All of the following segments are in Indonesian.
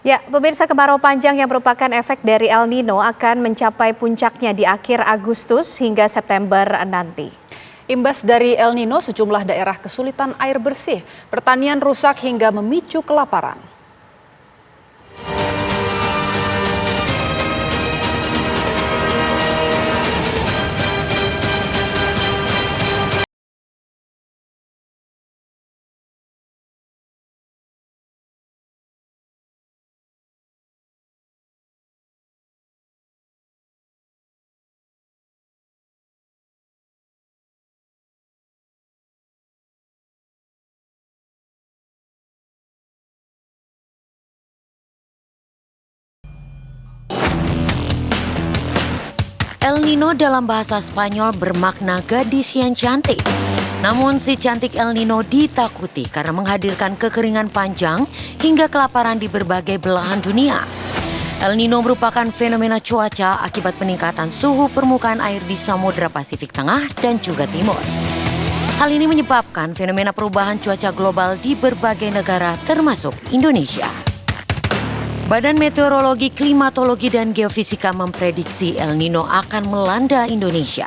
Ya, pemirsa, kemarau panjang yang merupakan efek dari El Nino akan mencapai puncaknya di akhir Agustus hingga September nanti. Imbas dari El Nino, sejumlah daerah kesulitan air bersih, pertanian rusak hingga memicu kelaparan. El Nino dalam bahasa Spanyol bermakna gadis yang cantik. Namun si cantik El Nino ditakuti karena menghadirkan kekeringan panjang hingga kelaparan di berbagai belahan dunia. El Nino merupakan fenomena cuaca akibat peningkatan suhu permukaan air di Samudra Pasifik Tengah dan juga Timur. Hal ini menyebabkan fenomena perubahan cuaca global di berbagai negara termasuk Indonesia. Badan Meteorologi, Klimatologi, dan Geofisika memprediksi El Nino akan melanda Indonesia.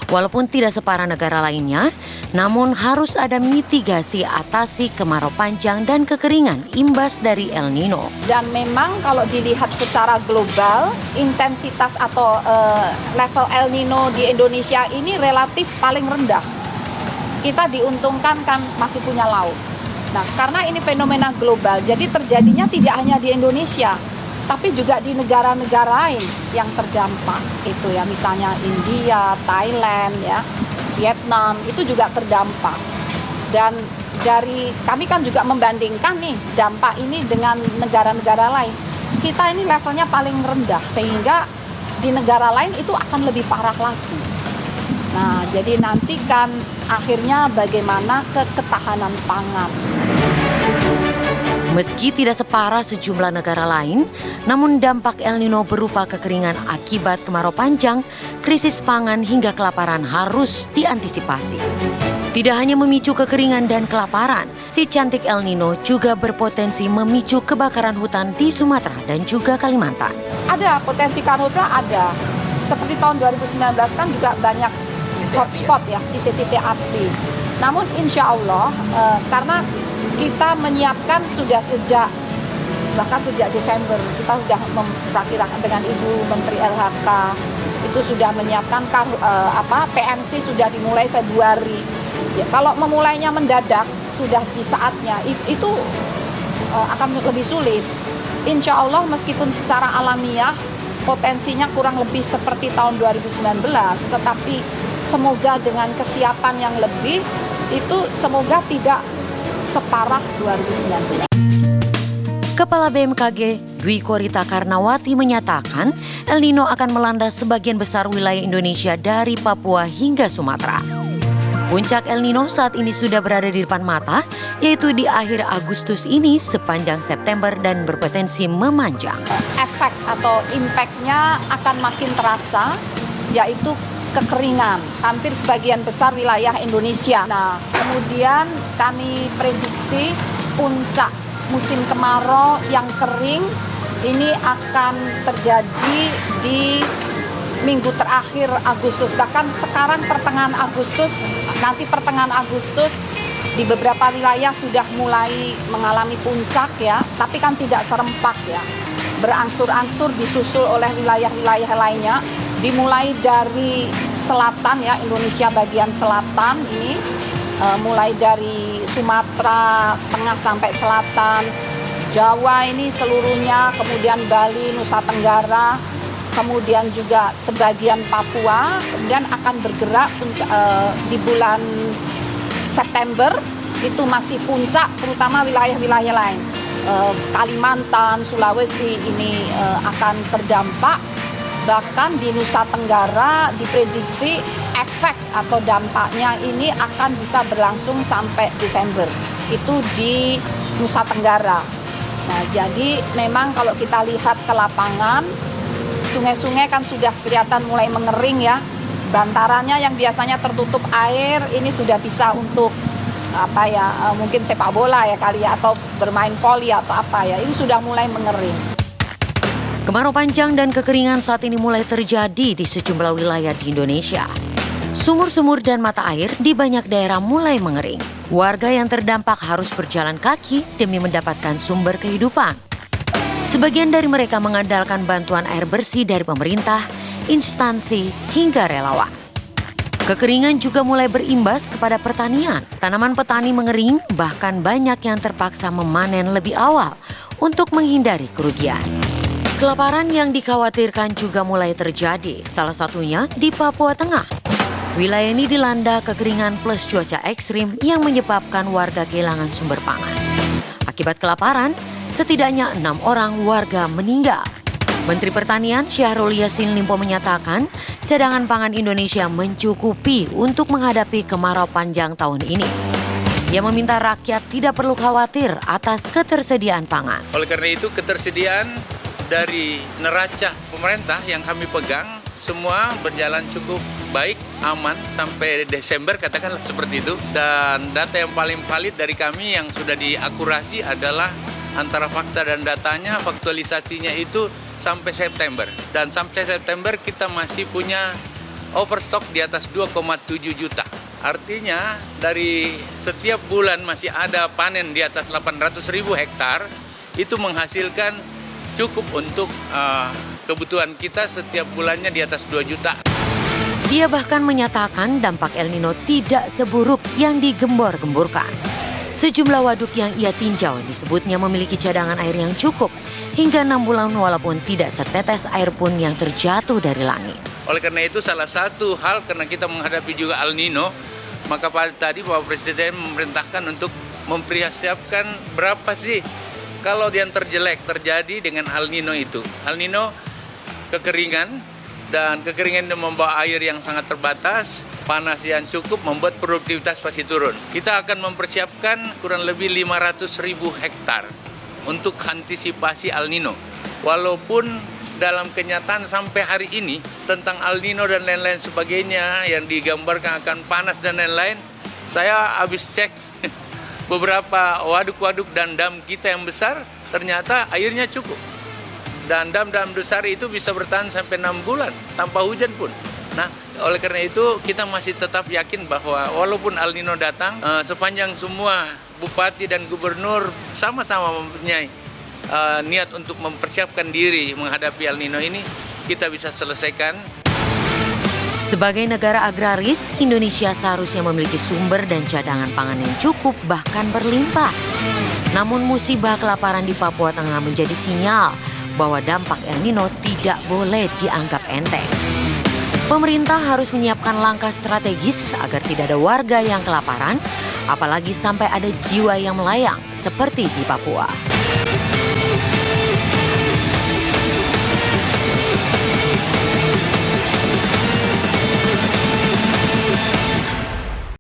Walaupun tidak separah negara lainnya, namun harus ada mitigasi atasi kemarau panjang dan kekeringan imbas dari El Nino. Dan memang kalau dilihat secara global, intensitas atau level El Nino di Indonesia ini relatif paling rendah. Kita diuntungkan kan masih punya laut. Nah, karena ini fenomena global, jadi terjadinya tidak hanya di Indonesia, tapi juga di negara-negara lain yang terdampak. Itu ya, misalnya India, Thailand, ya, Vietnam, itu juga terdampak. Dan dari kami kan juga membandingkan nih dampak ini dengan negara-negara lain. Kita ini levelnya paling rendah, sehingga di negara lain itu akan lebih parah lagi. Nah, jadi nantikan akhirnya bagaimana ketahanan pangan. Meski tidak separah sejumlah negara lain, namun dampak El Nino berupa kekeringan akibat kemarau panjang, krisis pangan hingga kelaparan harus diantisipasi. Tidak hanya memicu kekeringan dan kelaparan, si cantik El Nino juga berpotensi memicu kebakaran hutan di Sumatera dan juga Kalimantan. Ada potensi karhutla, ada. Seperti tahun 2019 kan juga banyak hotspot ya, titik-titik api. Namun insya Allah karena kita menyiapkan sudah bahkan sejak Desember, kita sudah memperkirakan dengan Ibu Menteri LHK, itu sudah menyiapkan TMC sudah dimulai Februari. Ya, kalau memulainya mendadak sudah di saatnya, itu akan lebih sulit. Insya Allah meskipun secara alamiah potensinya kurang lebih seperti tahun 2019, tetapi semoga dengan kesiapan yang lebih, itu semoga tidak separah 2019. Kepala BMKG Dwi Korita Karnawati menyatakan El Nino akan melanda sebagian besar wilayah Indonesia dari Papua hingga Sumatera. Puncak El Nino saat ini sudah berada di depan mata, yaitu di akhir Agustus ini sepanjang September dan berpotensi memanjang. Efek atau impact-nya akan makin terasa, yaitu kekeringan hampir sebagian besar wilayah Indonesia. Nah, kemudian kami prediksi puncak musim kemarau yang kering ini akan terjadi di minggu terakhir Agustus. Bahkan sekarang pertengahan Agustus di beberapa wilayah sudah mulai mengalami puncak ya, tapi kan tidak serempak ya. Berangsur-angsur disusul oleh wilayah-wilayah lainnya, dimulai dari selatan ya, Indonesia bagian selatan ini, mulai dari Sumatera Tengah sampai selatan, Jawa ini seluruhnya, kemudian Bali, Nusa Tenggara, kemudian juga sebagian Papua, kemudian akan bergerak di bulan September, itu masih puncak terutama wilayah-wilayah lain. Kalimantan, Sulawesi ini akan terdampak. Bahkan di Nusa Tenggara diprediksi efek atau dampaknya ini akan bisa berlangsung sampai Desember. Itu di Nusa Tenggara. Nah, jadi memang kalau kita lihat ke lapangan, sungai-sungai kan sudah kelihatan mulai mengering ya. Bantarannya yang biasanya tertutup air ini sudah bisa untuk mungkin sepak bola ya kali ya, atau bermain voli atau apa ya, ini sudah mulai mengering. Kemarau panjang dan kekeringan saat ini mulai terjadi di sejumlah wilayah di Indonesia. Sumur-sumur dan mata air di banyak daerah mulai mengering. Warga yang terdampak harus berjalan kaki demi mendapatkan sumber kehidupan. Sebagian dari mereka mengandalkan bantuan air bersih dari pemerintah, instansi, hingga relawan. Kekeringan juga mulai berimbas kepada pertanian. Tanaman petani mengering, bahkan banyak yang terpaksa memanen lebih awal untuk menghindari kerugian. Kelaparan yang dikhawatirkan juga mulai terjadi, salah satunya di Papua Tengah. Wilayah ini dilanda kekeringan plus cuaca ekstrim yang menyebabkan warga kehilangan sumber pangan. Akibat kelaparan, setidaknya 6 orang warga meninggal. Menteri Pertanian Syahrul Yassin Limpo menyatakan cadangan pangan Indonesia mencukupi untuk menghadapi kemarau panjang tahun ini. Ia meminta rakyat tidak perlu khawatir atas ketersediaan pangan. Oleh karena itu ketersediaan dari neraca pemerintah yang kami pegang semua berjalan cukup baik, aman sampai Desember katakanlah seperti itu. Dan data yang paling valid dari kami yang sudah diakurasi adalah antara fakta dan datanya, faktualisasinya itu sampai September. Dan sampai September kita masih punya overstock di atas 2,7 juta. Artinya dari setiap bulan masih ada panen di atas 800.000 hektar, itu menghasilkan cukup untuk kebutuhan kita setiap bulannya di atas 2 juta. Dia bahkan menyatakan dampak El Nino tidak seburuk yang digembor-gemborkan. Sejumlah waduk yang ia tinjau disebutnya memiliki cadangan air yang cukup hingga 6 bulan walaupun tidak setetes air pun yang terjatuh dari langit. Oleh karena itu salah satu hal karena kita menghadapi juga El Nino, maka tadi Bapak Presiden memerintahkan untuk mempersiapkan berapa sih kalau yang terjelek terjadi dengan El Nino itu. El Nino kekeringan, dan kekeringan itu membawa air yang sangat terbatas, panas yang cukup membuat produktivitas pasti turun. Kita akan mempersiapkan kurang lebih 500.000 hektar untuk antisipasi El Nino. Walaupun dalam kenyataan sampai hari ini tentang El Nino dan lain-lain sebagainya yang digambarkan akan panas dan lain-lain, saya habis cek beberapa waduk-waduk dan dam kita yang besar, ternyata airnya cukup. Dan dam-dam besar itu bisa bertahan sampai 6 bulan tanpa hujan pun. Nah, oleh karena itu kita masih tetap yakin bahwa walaupun El Nino datang, sepanjang semua bupati dan gubernur sama-sama mempunyai niat untuk mempersiapkan diri menghadapi El Nino ini, kita bisa selesaikan. Sebagai negara agraris, Indonesia seharusnya memiliki sumber dan cadangan pangan yang cukup bahkan berlimpah. Namun musibah kelaparan di Papua Tengah menjadi sinyal bahwa dampak El Nino tidak boleh dianggap enteng. Pemerintah harus menyiapkan langkah strategis agar tidak ada warga yang kelaparan, apalagi sampai ada jiwa yang melayang seperti di Papua.